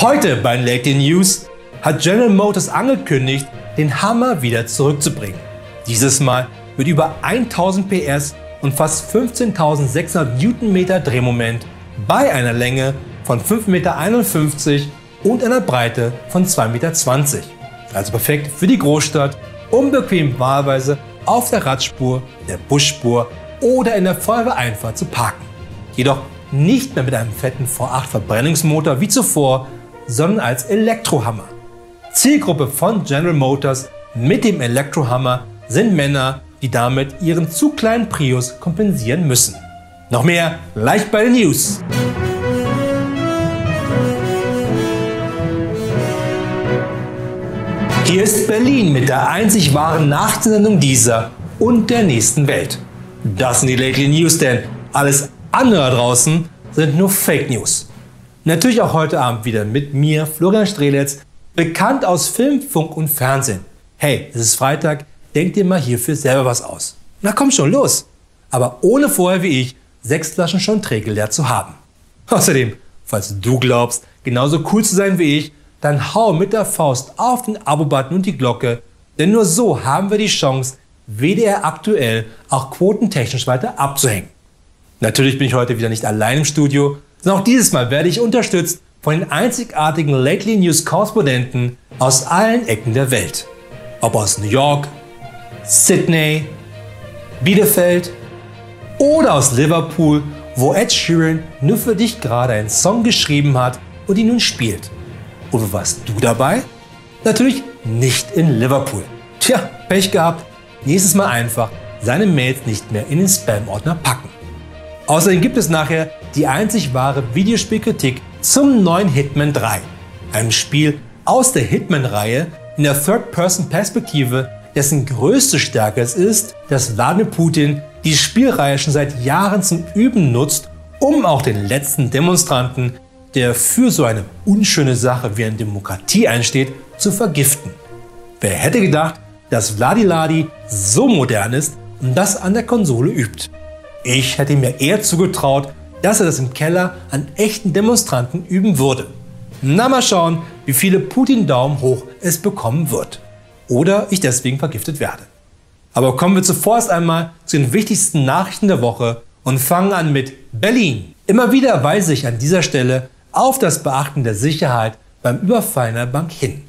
Heute bei den Lately News hat General Motors angekündigt, den Hummer wieder zurückzubringen. Dieses Mal mit über 1000 PS und fast 15.600 Newtonmeter Drehmoment bei einer Länge von 5,51 Meter und einer Breite von 2,20 Meter. Also perfekt für die Großstadt, unbequem wahlweise auf der Radspur, der Busspur oder in der Feuerwehreinfahrt zu parken. Jedoch nicht mehr mit einem fetten V8 Verbrennungsmotor wie zuvor, sondern als Elektrohammer. Zielgruppe von General Motors mit dem Elektrohammer sind Männer, die damit ihren zu kleinen Prius kompensieren müssen. Noch mehr gleich bei den News. Hier ist Berlin mit der einzig wahren Nachtsendung dieser und der nächsten Welt. Das sind die Lately News, denn alles andere da draußen sind nur Fake News. Natürlich auch heute Abend wieder mit mir, Florian Streletz, bekannt aus Film, Funk und Fernsehen. Hey, es ist Freitag, denk dir mal hierfür selber was aus. Na komm schon, los! Aber ohne vorher wie ich 6 Flaschen schon leer zu haben. Außerdem, falls du glaubst, genauso cool zu sein wie ich, dann hau mit der Faust auf den Abo-Button und die Glocke, denn nur so haben wir die Chance, WDR aktuell auch quotentechnisch weiter abzuhängen. Natürlich bin ich heute wieder nicht allein im Studio, sondern auch dieses Mal werde ich unterstützt von den einzigartigen Lately News Korrespondenten aus allen Ecken der Welt. Ob aus New York, Sydney, Bielefeld oder aus Liverpool, wo Ed Sheeran nur für dich gerade einen Song geschrieben hat und ihn nun spielt. Und wo warst du dabei? Natürlich nicht in Liverpool. Tja, Pech gehabt. Nächstes Mal einfach seine Mails nicht mehr in den Spam-Ordner packen. Außerdem gibt es nachher die einzig wahre Videospielkritik zum neuen Hitman 3. Einem Spiel aus der Hitman-Reihe in der Third-Person-Perspektive, dessen größte Stärke es ist, dass Wladimir Putin die Spielreihe schon seit Jahren zum Üben nutzt, um auch den letzten Demonstranten, der für so eine unschöne Sache wie eine Demokratie einsteht, zu vergiften. Wer hätte gedacht, dass Vladiladi so modern ist und das an der Konsole übt? Ich hätte mir eher zugetraut, dass er das im Keller an echten Demonstranten üben würde. Na, mal schauen, wie viele Putin-Daumen hoch es bekommen wird. Oder ich deswegen vergiftet werde. Aber kommen wir zuvorerst einmal zu den wichtigsten Nachrichten der Woche und fangen an mit Berlin. Immer wieder weise ich an dieser Stelle auf das Beachten der Sicherheit beim Überfall einer Bank hin.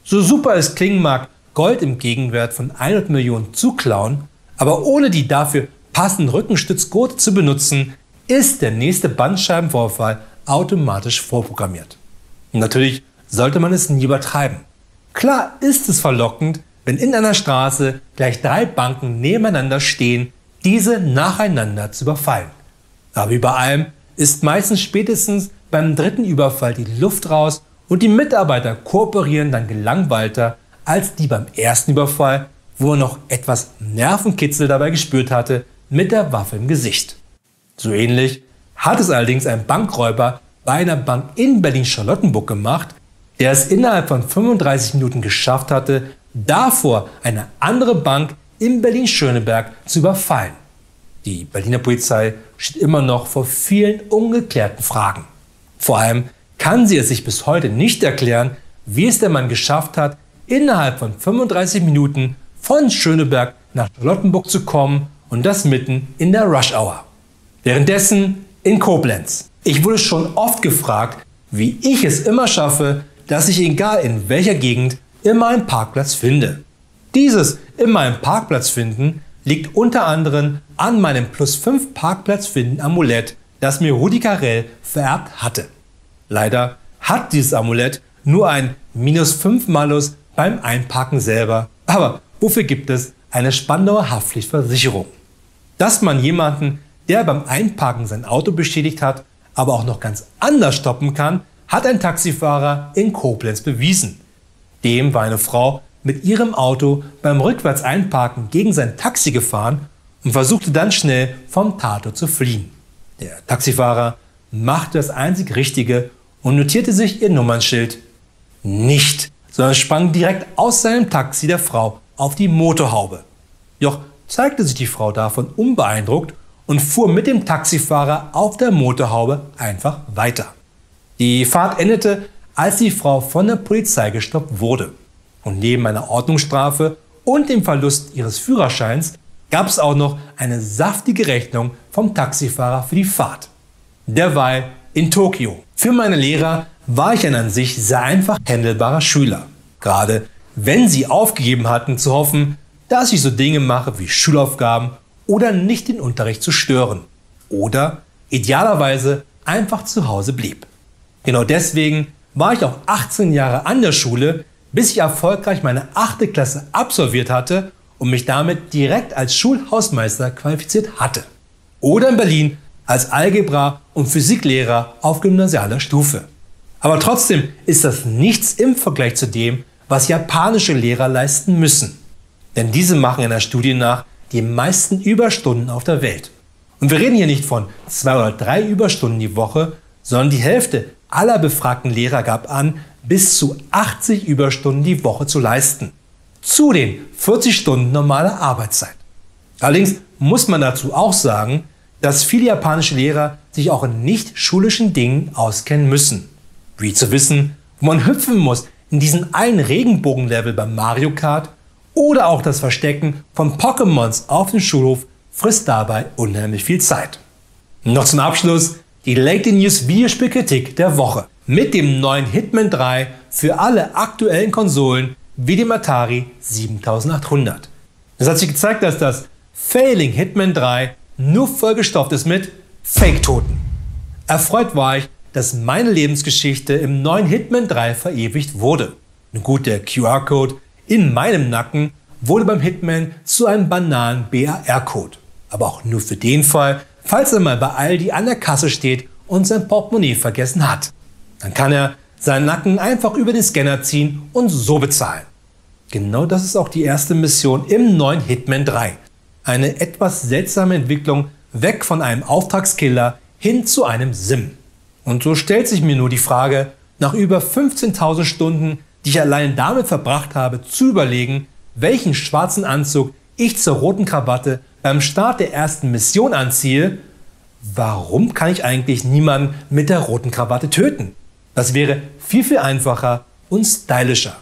So super es klingen mag, Gold im Gegenwert von 100 Millionen zu klauen, aber ohne die dafür passenden Rückenstützgurte zu benutzen, ist der nächste Bandscheibenvorfall automatisch vorprogrammiert. Und natürlich sollte man es nie übertreiben. Klar ist es verlockend, wenn in einer Straße gleich 3 Banken nebeneinander stehen, diese nacheinander zu überfallen. Aber über allem ist meistens spätestens beim 3. Überfall die Luft raus und die Mitarbeiter kooperieren dann gelangweilter als die beim ersten Überfall, wo er noch etwas Nervenkitzel dabei gespürt hatte, mit der Waffe im Gesicht. So ähnlich hat es allerdings ein Bankräuber bei einer Bank in Berlin-Charlottenburg gemacht, der es innerhalb von 35 Minuten geschafft hatte, davor eine andere Bank in Berlin-Schöneberg zu überfallen. Die Berliner Polizei steht immer noch vor vielen ungeklärten Fragen. Vor allem kann sie es sich bis heute nicht erklären, wie es der Mann geschafft hat, innerhalb von 35 Minuten von Schöneberg nach Charlottenburg zu kommen und das mitten in der Rush Hour. Währenddessen in Koblenz. Ich wurde schon oft gefragt, wie ich es immer schaffe, dass ich egal in welcher Gegend immer einen Parkplatz finde. Dieses immer einen Parkplatz finden liegt unter anderem an meinem +5 Parkplatz finden Amulett, das mir Rudi Carrell vererbt hatte. Leider hat dieses Amulett nur ein -5 Malus beim Einparken selber, aber wofür gibt es eine Spandauer Haftpflichtversicherung? Dass man jemanden, der beim Einparken sein Auto beschädigt hat, aber auch noch ganz anders stoppen kann, hat ein Taxifahrer in Koblenz bewiesen. Dem war eine Frau mit ihrem Auto beim Rückwärts-Einparken gegen sein Taxi gefahren und versuchte dann schnell vom Tatort zu fliehen. Der Taxifahrer machte das einzig Richtige und notierte sich ihr Nummernschild nicht, sondern sprang direkt aus seinem Taxi der Frau auf die Motorhaube. Doch zeigte sich die Frau davon unbeeindruckt und fuhr mit dem Taxifahrer auf der Motorhaube einfach weiter. Die Fahrt endete als die Frau von der Polizei gestoppt wurde. Und neben einer Ordnungsstrafe und dem Verlust ihres Führerscheins gab es auch noch eine saftige Rechnung vom Taxifahrer für die Fahrt. Derweil in Tokio. Für meine Lehrer war ich ein an sich sehr einfach handelbarer Schüler. Gerade wenn sie aufgegeben hatten zu hoffen, dass ich so Dinge mache wie Schulaufgaben oder nicht den Unterricht zu stören. Oder idealerweise einfach zu Hause blieb. Genau deswegen war ich auch 18 Jahre an der Schule, bis ich erfolgreich meine 8. Klasse absolviert hatte und mich damit direkt als Schulhausmeister qualifiziert hatte. Oder in Berlin als Algebra- und Physiklehrer auf gymnasialer Stufe. Aber trotzdem ist das nichts im Vergleich zu dem, was japanische Lehrer leisten müssen. Denn diese machen in der Studie nach die meisten Überstunden auf der Welt. Und wir reden hier nicht von 2 oder 3 Überstunden die Woche, sondern die Hälfte aller befragten Lehrer gab an, bis zu 80 Überstunden die Woche zu leisten. Zu den 40 Stunden normaler Arbeitszeit. Allerdings muss man dazu auch sagen, dass viele japanische Lehrer sich auch in nicht-schulischen Dingen auskennen müssen. Wie zu wissen, wo man hüpfen muss in diesen einen Regenbogenlevel beim Mario Kart oder auch das Verstecken von Pokémons auf dem Schulhof frisst dabei unheimlich viel Zeit. Noch zum Abschluss die Lately News Videospielkritik der Woche mit dem neuen Hitman 3 für alle aktuellen Konsolen wie dem Atari 7800. Es hat sich gezeigt, dass das Failing Hitman 3 nur vollgestopft ist mit Fake-Toten. Erfreut war ich, dass meine Lebensgeschichte im neuen Hitman 3 verewigt wurde. Gut, der QR-Code in meinem Nacken wurde beim Hitman zu einem banalen BAR-Code. Aber auch nur für den Fall, falls er mal bei Aldi an der Kasse steht und sein Portemonnaie vergessen hat. Dann kann er seinen Nacken einfach über den Scanner ziehen und so bezahlen. Genau das ist auch die erste Mission im neuen Hitman 3. Eine etwas seltsame Entwicklung weg von einem Auftragskiller hin zu einem Sim. Und so stellt sich mir nur die Frage, nach über 15.000 Stunden, die ich allein damit verbracht habe, zu überlegen, welchen schwarzen Anzug ich zur roten Krawatte beim Start der ersten Mission anziehe, warum kann ich eigentlich niemanden mit der roten Krawatte töten? Das wäre viel, viel einfacher und stylischer.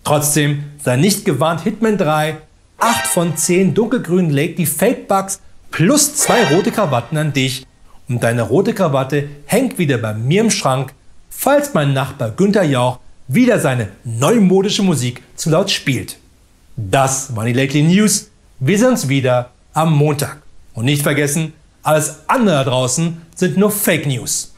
Trotzdem sei nicht gewarnt, Hitman 3, 8 von 10 dunkelgrünen Lady Fake Bugs plus 2 rote Krawatten an dich und deine rote Krawatte hängt wieder bei mir im Schrank, falls mein Nachbar Günther Jauch wieder seine neumodische Musik zu laut spielt. Das waren die Lately News. Wir sehen uns wieder am Montag. Und nicht vergessen, alles andere da draußen sind nur Fake News.